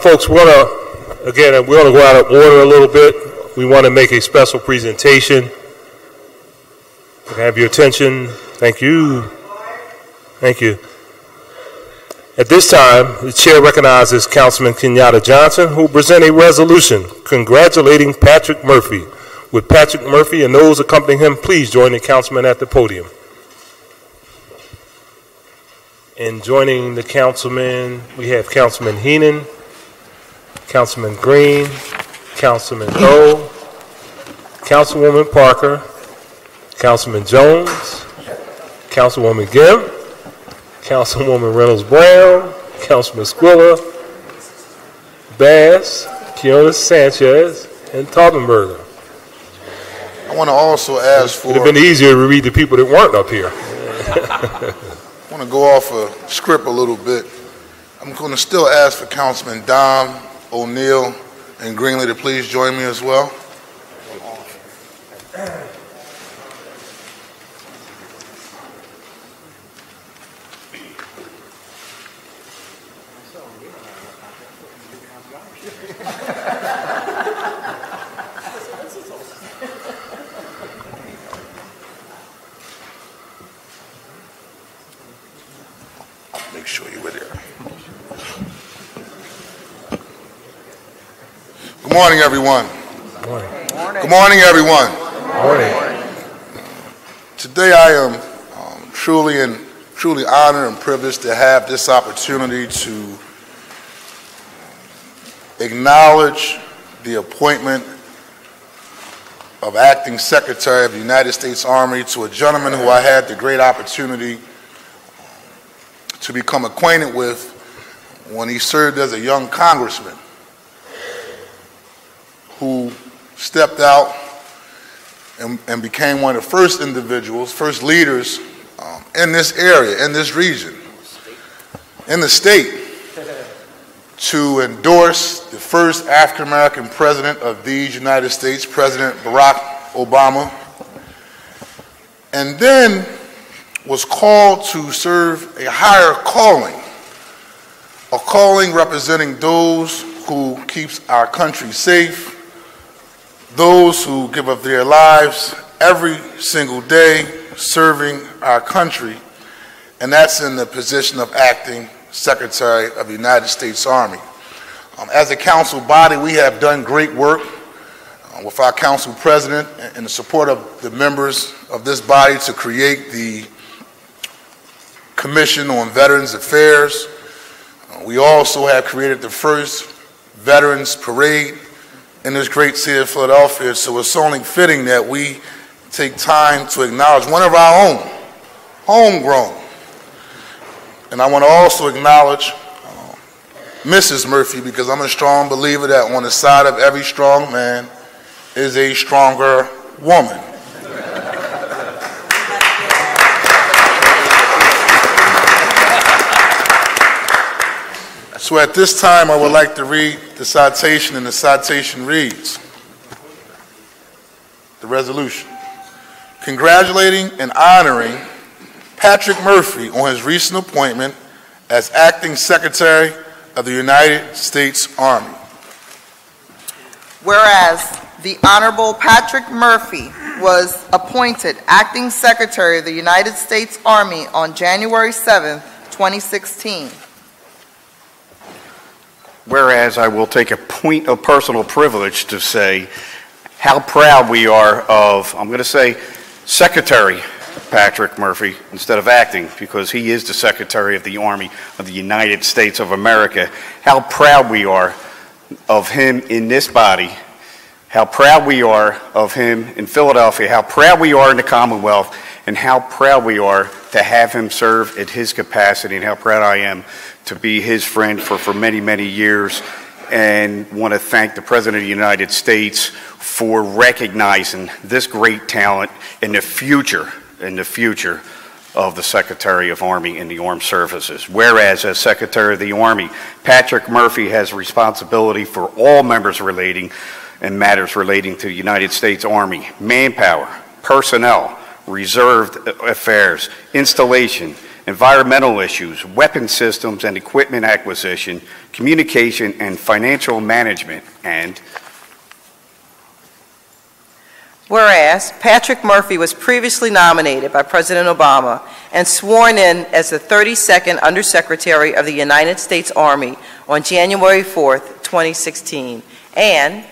Folks, we want to go out of order a little bit. We want to make a special presentation. Can I have your attention? Thank you. Thank you. At this time, the chair recognizes Councilman Kenyatta Johnson, who will present a resolution congratulating Patrick Murphy. With Patrick Murphy and those accompanying him, please join the councilman at the podium. And joining the councilman, we have Councilman Heenan, Councilman Green, Councilman O, Councilwoman Parker, Councilman Jones, Councilwoman Gim, Councilwoman Reynolds-Brown, Councilman Squilla, Bass, Kiona Sanchez, and Taubenberger. I want to also ask for... It would have been easier to read the people that weren't up here. I want to go off a script a little bit. I'm going to still ask for Councilman Dom, O'Neill, and Greenlee to please join me as well. Make sure you were there. Good morning, everyone. Good morning. Good morning, everyone. Good morning. Today I am truly honored and privileged to have this opportunity to acknowledge the appointment of Acting Secretary of the United States Army to a gentleman who I had the great opportunity to become acquainted with when he served as a young congressman, who stepped out and became one of the first individuals, first leaders in this area, in this region, in the state, to endorse the first African-American president of these United States, President Barack Obama, and then was called to serve a higher calling, a calling representing those who keeps our country safe, those who give up their lives every single day serving our country, and that's in the position of Acting Secretary of the United States Army. As a council body, we have done great work with our council president and the support of the members of this body to create the Commission on Veterans Affairs. We also have created the first Veterans Parade in this great city of Philadelphia, so it's only fitting that we take time to acknowledge one of our own, homegrown. And I want to also acknowledge Mrs. Murphy, because I'm a strong believer that on the side of every strong man is a stronger woman. So at this time, I would like to read the citation, and the citation reads, the resolution, congratulating and honoring Patrick Murphy on his recent appointment as Acting Secretary of the United States Army. Whereas the Honorable Patrick Murphy was appointed Acting Secretary of the United States Army on January 7, 2016. Whereas I will take a point of personal privilege to say how proud we are of, I'm going to say, Secretary Patrick Murphy instead of acting, because he is the Secretary of the Army of the United States of America. How proud we are of him in this body, how proud we are of him in Philadelphia, how proud we are in the Commonwealth, and how proud we are to have him serve at his capacity, and how proud I am to be his friend for many, many years, and want to thank the President of the United States for recognizing this great talent in the future of the Secretary of Army in the Armed Services. Whereas as Secretary of the Army, Patrick Murphy has responsibility for all matters relating to the United States Army, manpower, personnel, reserved affairs, installation, environmental issues, weapon systems and equipment acquisition, communication and financial management, and whereas Patrick Murphy was previously nominated by President Obama and sworn in as the 32nd Undersecretary of the United States Army on January 4th, 2016, and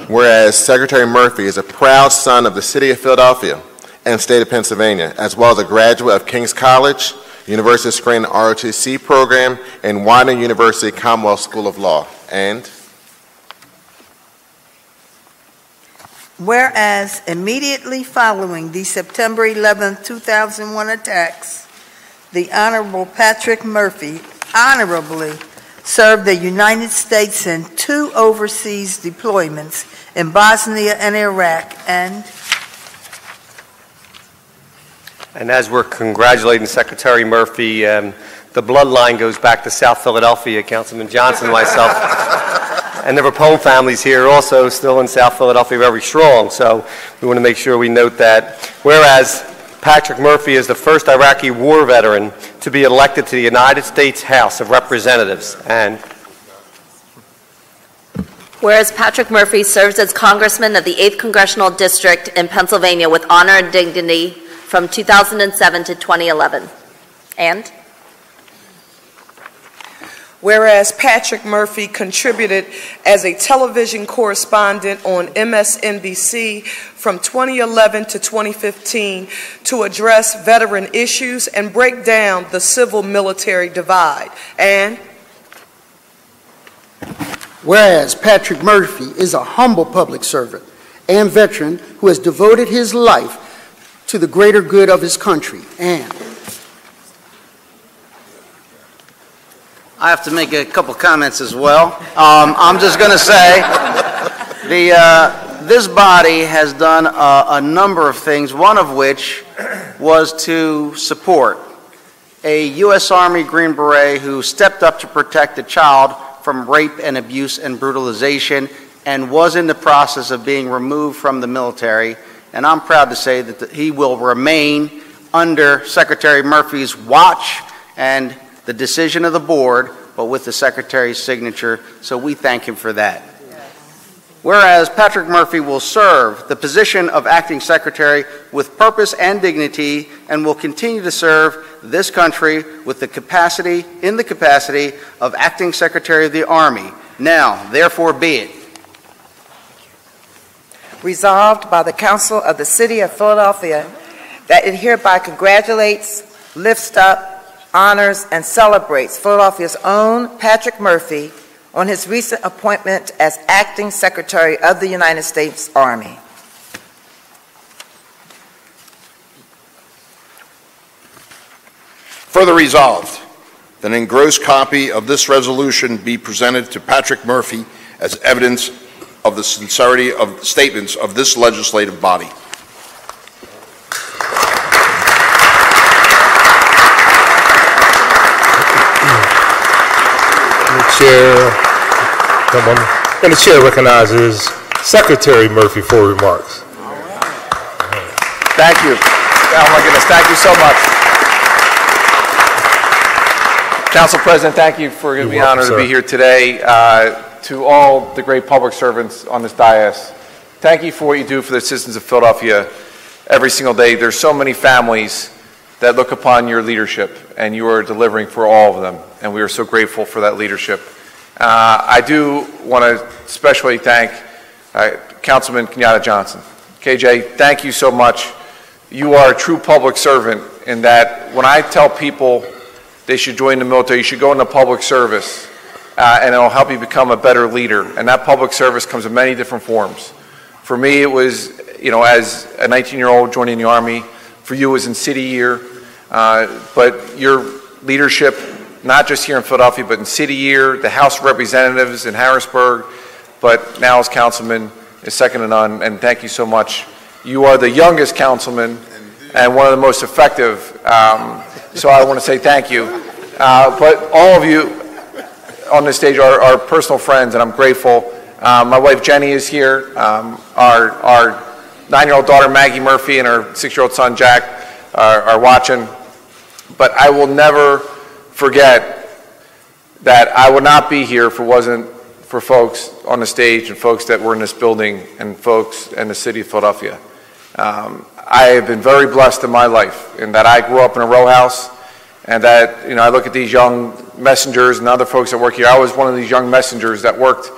whereas Secretary Murphy is a proud son of the City of Philadelphia and State of Pennsylvania, as well as a graduate of King's College, University of Scranton ROTC program, and Widener University Commonwealth School of Law, and whereas immediately following the September 11, 2001 attacks, the Honorable Patrick Murphy honorably served the United States in 2 overseas deployments in Bosnia and Iraq, and as we're congratulating Secretary Murphy, the bloodline goes back to South Philadelphia, Councilman Johnson and myself. And the Rapone family's here also, still in South Philadelphia, very strong. So we want to make sure we note that. Whereas Patrick Murphy is the first Iraqi war veteran to be elected to the United States House of Representatives. And whereas Patrick Murphy serves as Congressman of the 8th Congressional District in Pennsylvania with honor and dignity from 2007 to 2011. And whereas Patrick Murphy contributed as a television correspondent on MSNBC from 2011 to 2015 to address veteran issues and break down the civil-military divide. And whereas Patrick Murphy is a humble public servant and veteran who has devoted his life to the greater good of his country. And I have to make a couple comments as well. I'm just going to say this body has done a number of things, one of which was to support a U.S. Army Green Beret who stepped up to protect a child from rape and abuse and brutalization and was in the process of being removed from the military. And I'm proud to say that he will remain under Secretary Murphy's watch and the decision of the board, but with the Secretary's signature, so we thank him for that. Whereas Patrick Murphy will serve the position of Acting Secretary with purpose and dignity and will continue to serve this country with the capacity of Acting Secretary of the Army. Now, therefore be it. Resolved by the Council of the City of Philadelphia that it hereby congratulates, lifts up, honors, and celebrates Philadelphia's own Patrick Murphy on his recent appointment as Acting Secretary of the United States Army. Further resolved, that an engrossed copy of this resolution be presented to Patrick Murphy as evidence of the sincerity of the statements of this legislative body. And the chair recognizes Secretary Murphy for remarks. Thank you. Oh my goodness, thank you so much. Council President, thank you for the honor to be here today. To all the great public servants on this dais, thank you for what you do for the citizens of Philadelphia every single day. There's so many families that look upon your leadership, and you are delivering for all of them, and we are so grateful for that leadership. I do want to especially thank Councilman Kenyatta Johnson. KJ, thank you so much. You are a true public servant in that when I tell people they should join the military, you should go into public service, and it'll help you become a better leader. And that public service comes in many different forms. For me, it was, as a 19-year-old joining the Army. For you, it was in city year. But your leadership, not just here in Philadelphia, but in city year, the House of Representatives in Harrisburg, but now as councilman, is second to none. And thank you so much. You are the youngest councilman and one of the most effective. So I want to say thank you. But all of you on this stage are personal friends, and I'm grateful. My wife Jenny is here. Our 9-year-old daughter Maggie Murphy and her 6-year-old son Jack are watching. But I will never forget that I would not be here if it wasn't for folks on the stage and folks that were in this building and folks in the city of Philadelphia. I have been very blessed in my life in that I grew up in a row house, and that, I look at these young messengers and other folks that work here. I was one of these young messengers that worked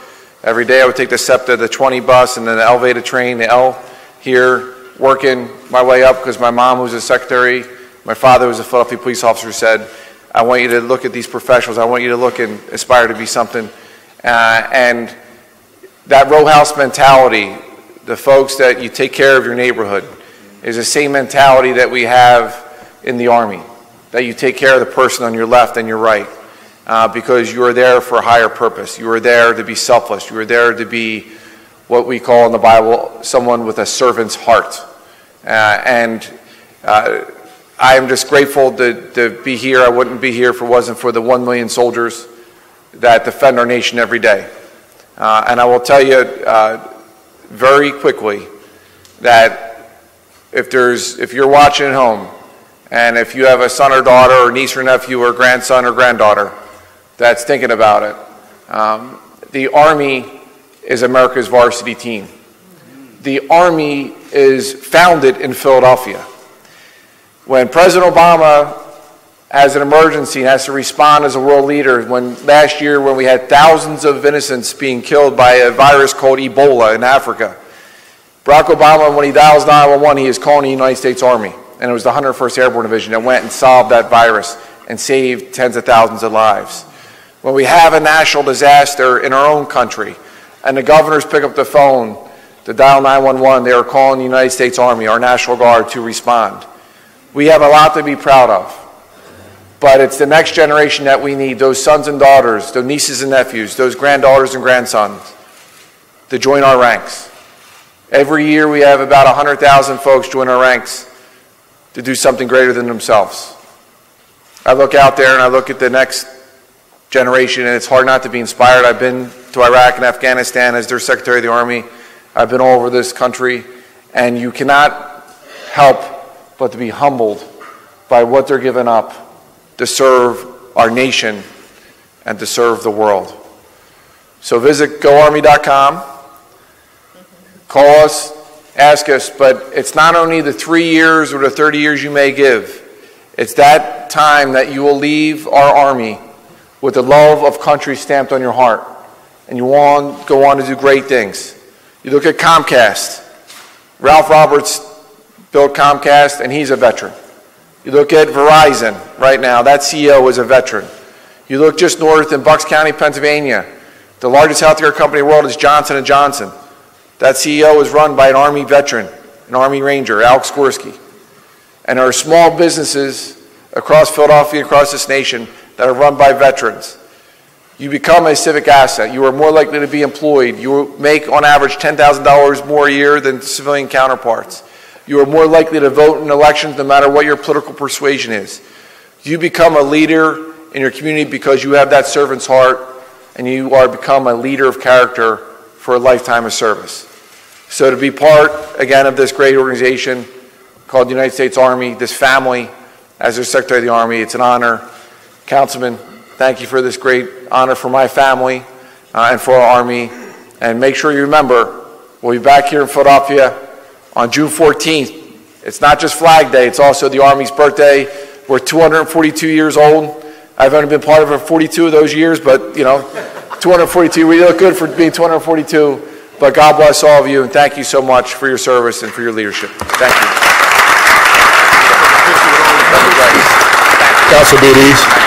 every day. I would take the SEPTA, the 20 bus, and then the elevated train, the L here, working my way up because my mom was a secretary, my father was a Philadelphia police officer, said, I want you to look at these professionals. I want you to look and aspire to be something. And that row house mentality, the folks that you take care of your neighborhood, is the same mentality that we have in the Army, that you take care of the person on your left and your right, because you are there for a higher purpose. You are there to be selfless. You are there to be what we call in the Bible someone with a servant's heart. I am just grateful to be here. I wouldn't be here if it wasn't for the 1 million soldiers that defend our nation every day. And I will tell you very quickly that if you're watching at home, and if you have a son or daughter or niece or nephew or grandson or granddaughter that's thinking about it, the Army is America's varsity team. The Army is founded in Philadelphia. When President Obama has an emergency and has to respond as a world leader, last year when we had thousands of innocents being killed by a virus called Ebola in Africa, Barack Obama, when he dials 911, he is calling the United States Army. And it was the 101st Airborne Division that went and solved that virus and saved tens of thousands of lives. When we have a national disaster in our own country and the governors pick up the phone to dial 911, they are calling the United States Army, our National Guard, to respond. We have a lot to be proud of. But it's the next generation that we need, those sons and daughters, those nieces and nephews, those granddaughters and grandsons, to join our ranks. Every year we have about 100,000 folks join our ranks to do something greater than themselves. I look out there and I look at the next generation, and it's hard not to be inspired. I've been to Iraq and Afghanistan as their Secretary of the Army. I've been all over this country, and you cannot help but to be humbled by what they're giving up to serve our nation and to serve the world. So visit goarmy.com. Call us, ask us, but it's not only the 3 years or the 30 years you may give. It's that time that you will leave our Army with the love of country stamped on your heart, and you want to go on to do great things. You look at Comcast. Ralph Roberts built Comcast, and he's a veteran. You look at Verizon right now. That CEO is a veteran. You look just north in Bucks County, Pennsylvania. The largest healthcare company in the world is Johnson & Johnson. That CEO is run by an Army veteran, an Army Ranger, Alex Gorski. And there are small businesses across Philadelphia, across this nation, that are run by veterans. You become a civic asset. You are more likely to be employed. You make, on average, $10,000 more a year than civilian counterparts. You are more likely to vote in elections no matter what your political persuasion is. You become a leader in your community because you have that servant's heart, and you are become a leader of character for a lifetime of service. So to be part, again, of this great organization called the United States Army, this family, as their Secretary of the Army, it's an honor. Councilman, thank you for this great honor for my family and for our Army. And make sure you remember, we'll be back here in Philadelphia on June 14th. It's not just Flag Day, it's also the Army's birthday. We're 242 years old. I've only been part of it for 42 of those years, but 242, we look good for being 242, but God bless all of you, and thank you so much for your service and for your leadership. Thank you. Council BDs.